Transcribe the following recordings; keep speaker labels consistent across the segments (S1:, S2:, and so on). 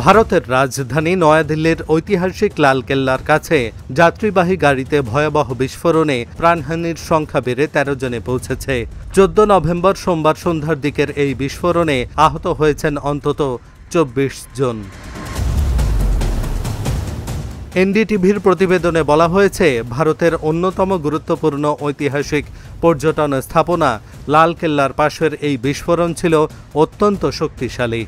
S1: ভারতের রাজধানী নয়াদিল্লির ঐতিহাসিক লালকেল্লার কাছে যাত্রীবাহী গাড়িতে ভয়াবহ বিস্ফোরণে প্রাণহানির সংখ্যা বেড়ে ১৩ জনে পৌঁছেছে। ১৪ নভেম্বর সোমবার সন্ধ্যার দিকের এই বিস্ফোরণে আহত হয়েছেন অন্তত ২৪ জন। এনডিটিভির প্রতিবেদনে বলা হয়েছে, ভারতের অন্যতম গুরুত্বপূর্ণ ঐতিহাসিক পর্যটন স্থাপনা লালকেল্লার পাশের এই বিস্ফোরণ ছিল অত্যন্ত শক্তিশালী।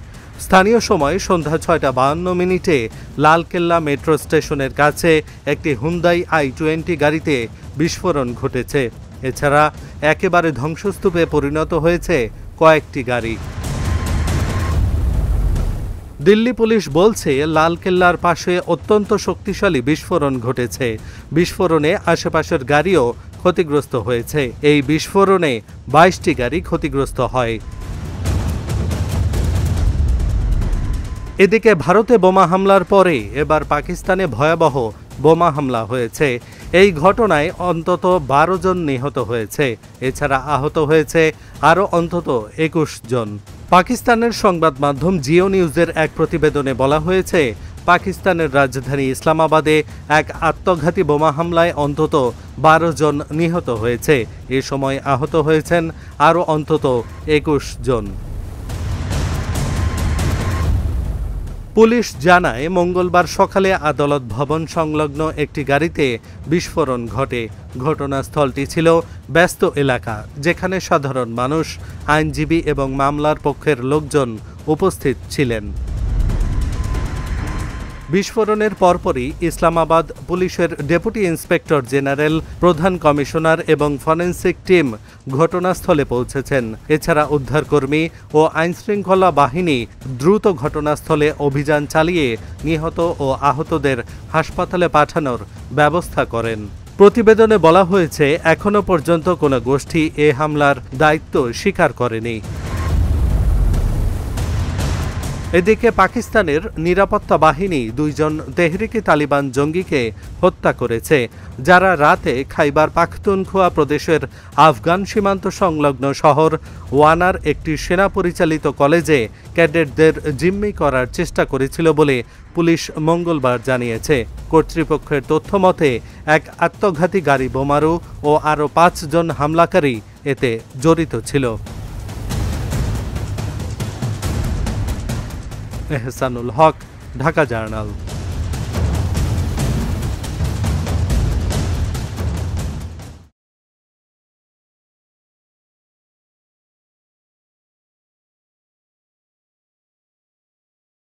S1: স্থানীয় সময় সন্ধ্যা ৬টা ৫২ লালকেল্লা মেট্রো স্টেশনের কাছে একটি হুন্দাই i20 গাড়িতে বিস্ফোরণ ঘটেছে। এছাড়া একেবারে ধ্বংসস্তূপে পরিণত হয়েছে কয়েকটি গাড়ি। দিল্লি পুলিশ বলছে, লালকেল্লার পাশে অত্যন্ত শক্তিশালী বিস্ফোরণ ঘটেছে। বিস্ফোরণে আশেপাশের গাড়িও ক্ষতিগ্রস্ত হয়েছে। এই বিস্ফোরণে ২২টি গাড়ি ক্ষতিগ্রস্ত হয়। এদিকে ভারতে বোমা হামলার পরে এবার পাকিস্তানে ভয়াবহ বোমা হামলা হয়েছে। এই ঘটনায় অন্তত ১২ জন নিহত হয়েছে। এছাড়া আহত হয়েছে আরও অন্তত ২১ জন। পাকিস্তানের সংবাদ মাধ্যম জিও নিউজের এক প্রতিবেদনে বলা হয়েছে, পাকিস্তানের রাজধানী ইসলামাবাদে এক আত্মঘাতী বোমা হামলায় অন্তত ১২ জন নিহত হয়েছে। এ সময় আহত হয়েছেন আরও অন্তত ২১ জন। পুলিশ জানায়, মঙ্গলবার সকালে আদালত ভবন সংলগ্ন একটি গাড়িতে বিস্ফোরণ ঘটে। ঘটনাস্থলটি ছিল ব্যস্ত এলাকা, যেখানে সাধারণ মানুষ, আইনজীবী এবং মামলার পক্ষের লোকজন উপস্থিত ছিলেন। বিস্ফোরণের পরপরই ইসলামাবাদ পুলিশের ডেপুটি ইন্সপেক্টর জেনারেল, প্রধান কমিশনার এবং ফরেনসিক টিম ঘটনাস্থলে পৌঁছেছেন। এছাড়া উদ্ধারকর্মী ও আইনশৃঙ্খলা বাহিনী দ্রুত ঘটনাস্থলে অভিযান চালিয়ে নিহত ও আহতদের হাসপাতালে পাঠানোর ব্যবস্থা করেন। প্রতিবেদনে বলা হয়েছে, এখনও পর্যন্ত কোনো গোষ্ঠী এ হামলার দায়িত্ব স্বীকার করেনি। এদিকে পাকিস্তানের নিরাপত্তা বাহিনী ২ জন তেহরিকে তালিবান জঙ্গিকে হত্যা করেছে, যারা রাতে খাইবার পাখতুনখোয়া প্রদেশের আফগান সীমান্ত সংলগ্ন শহর ওয়ানার একটি সেনা পরিচালিত কলেজে ক্যাডেটদের জিম্মি করার চেষ্টা করেছিল বলে পুলিশ মঙ্গলবার জানিয়েছে। কর্তৃপক্ষের তথ্য মতে, এক আত্মঘাতী গাড়ি বোমারু ও আরও ৫ জন হামলাকারী এতে জড়িত ছিল। এহসানুল হক, ঢাকা জার্নাল।